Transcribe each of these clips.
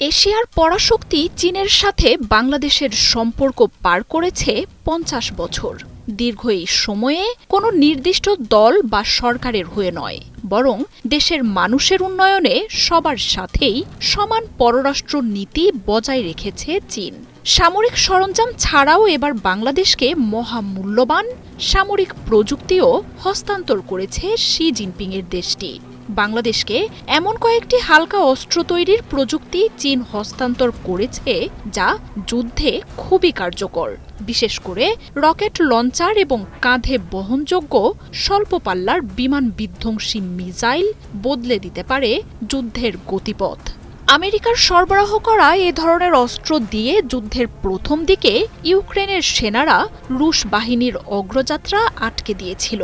এশিয়ার পরাশক্তি চীনের সাথে বাংলাদেশের সম্পর্ক পার করেছে ৫০ বছর। দীর্ঘ এই সময়ে কোনো নির্দিষ্ট দল বা সরকারের হয়ে নয়, বরং দেশের মানুষের উন্নয়নে সবার সাথেই সমান পররাষ্ট্র নীতি বজায় রেখেছে চীন। সামরিক সরঞ্জাম ছাড়াও এবার বাংলাদেশকে মহামূল্যবান সামরিক প্রযুক্তিও হস্তান্তর করেছে শি জিনপিংয়ের দেশটি। বাংলাদেশকে এমন কয়েকটি হালকা অস্ত্র তৈরির প্রযুক্তি চীন হস্তান্তর করেছে যা যুদ্ধে খুবই কার্যকর, বিশেষ করে রকেট লঞ্চার এবং কাঁধে বহনযোগ্য স্বল্প পাল্লার বিমান বিধ্বংসী মিসাইল বদলে দিতে পারে যুদ্ধের গতিপথ। আমেরিকার সরবরাহ করা এ ধরনের অস্ত্র দিয়ে যুদ্ধের প্রথম দিকে ইউক্রেনের সেনারা রুশ বাহিনীর অগ্রযাত্রা আটকে দিয়েছিল।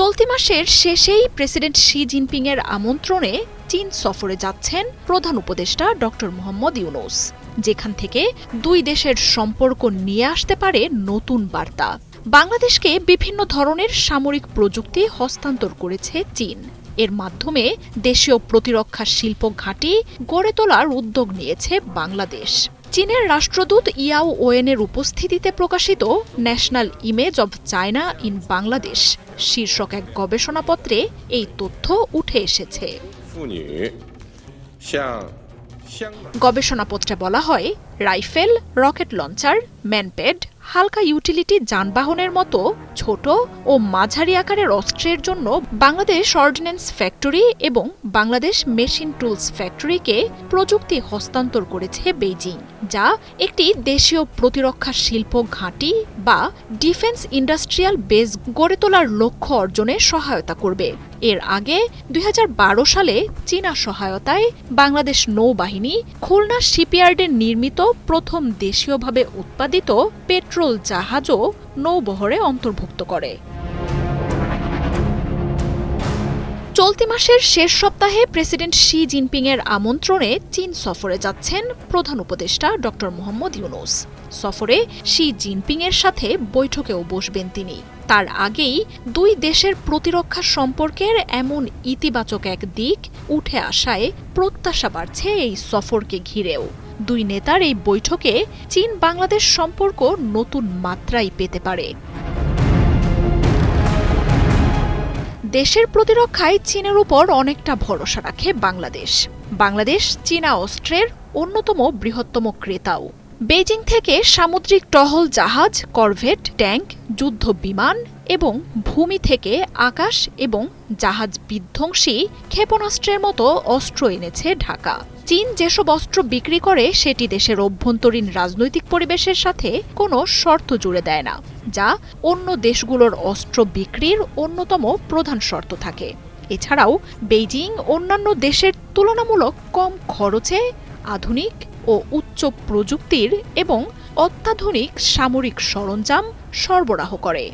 চলতি মাসের শেষেই প্রেসিডেন্ট শি জিনপিংয়ের আমন্ত্রণে চীন সফরে যাচ্ছেন প্রধান উপদেষ্টা ড মোহাম্মদ ইউনূস, যেখান থেকে দুই দেশের সম্পর্ক নিয়ে আসতে পারে নতুন বার্তা। বাংলাদেশকে বিভিন্ন ধরনের সামরিক প্রযুক্তি হস্তান্তর করেছে চীন। এর মাধ্যমে দেশীয় প্রতিরক্ষা শিল্প ঘাঁটি গড়ে তোলার উদ্যোগ নিয়েছে বাংলাদেশ। চীনের রাষ্ট্রদূত ইয়াও ওয়েনের উপস্থিতিতে প্রকাশিত national image of China in Bangladesh শীর্ষক এক গবেষণাপত্রে এই তথ্য উঠে এসেছে। গবেষণাপত্রে বলা হয়, রাইফেল, রকেট লঞ্চার, ম্যানপেড, হালকা ইউটিলিটি যানবাহনের মতো ছোট ও মাঝারি আকারের অস্ত্রের জন্য বাংলাদেশ অর্ডিন্যান্স ফ্যাক্টরি এবং বাংলাদেশ মেশিন টুলস ফ্যাক্টরিকে প্রযুক্তি হস্তান্তর করেছে বেইজিং, যা একটি দেশীয় প্রতিরক্ষা শিল্প ঘাঁটি বা ডিফেন্স ইন্ডাস্ট্রিয়াল বেস গড়ে তোলার লক্ষ্য অর্জনে সহায়তা করবে। এর আগে ২০১২ সালে চীনা সহায়তায় বাংলাদেশ নৌবাহিনী খুলনা শিপইয়ার্ডে নির্মিত প্রথম দেশীয়ভাবে উৎপাদিত পেট্রোল জাহাজও নৌবহরে অন্তর্ভুক্ত করে। চলতি মাসের শেষ সপ্তাহে প্রেসিডেন্ট শি জিনপিংয়ের আমন্ত্রণে চীন সফরে যাচ্ছেন প্রধান উপদেষ্টা ড মোহাম্মদ ইউনূস। সফরে শি জিনপিংয়ের সাথে বৈঠকেও বসবেন তিনি। তার আগেই দুই দেশের প্রতিরক্ষা সম্পর্কের এমন ইতিবাচক এক দিক উঠে আসায় প্রত্যাশা বাড়ছে এই সফরকে ঘিরেও। দুই নেতার এই বৈঠকে চীন বাংলাদেশ সম্পর্ক নতুন মাত্রায় পেতে পারে। দেশের প্রতিরক্ষায় চীনের উপর অনেকটা ভরসা রাখে বাংলাদেশ। বাংলাদেশ চীনা অস্ত্রের অন্যতম বৃহত্তম ক্রেতাও। বেইজিং থেকে সামুদ্রিক টহল জাহাজ, করভেট, ট্যাঙ্ক, যুদ্ধ বিমান এবং ভূমি থেকে আকাশ এবং জাহাজ বিধ্বংসী ক্ষেপণাস্ত্রের মতো অস্ত্র এনেছে ঢাকা। চীন যেসব অস্ত্র বিক্রি করে সেটি দেশের অভ্যন্তরীণ রাজনৈতিক পরিবেশের সাথে কোনো শর্ত জুড়ে দেয় না, যা অন্য দেশগুলোর অস্ত্র বিক্রির অন্যতম প্রধান শর্ত থাকে। এছাড়াও বেইজিং অন্যান্য দেশের তুলনামূলক কম খরচে আধুনিক ও উচ্চ প্রযুক্তির এবং অত্যাধুনিক সামরিক সরঞ্জাম সরবরাহ করে।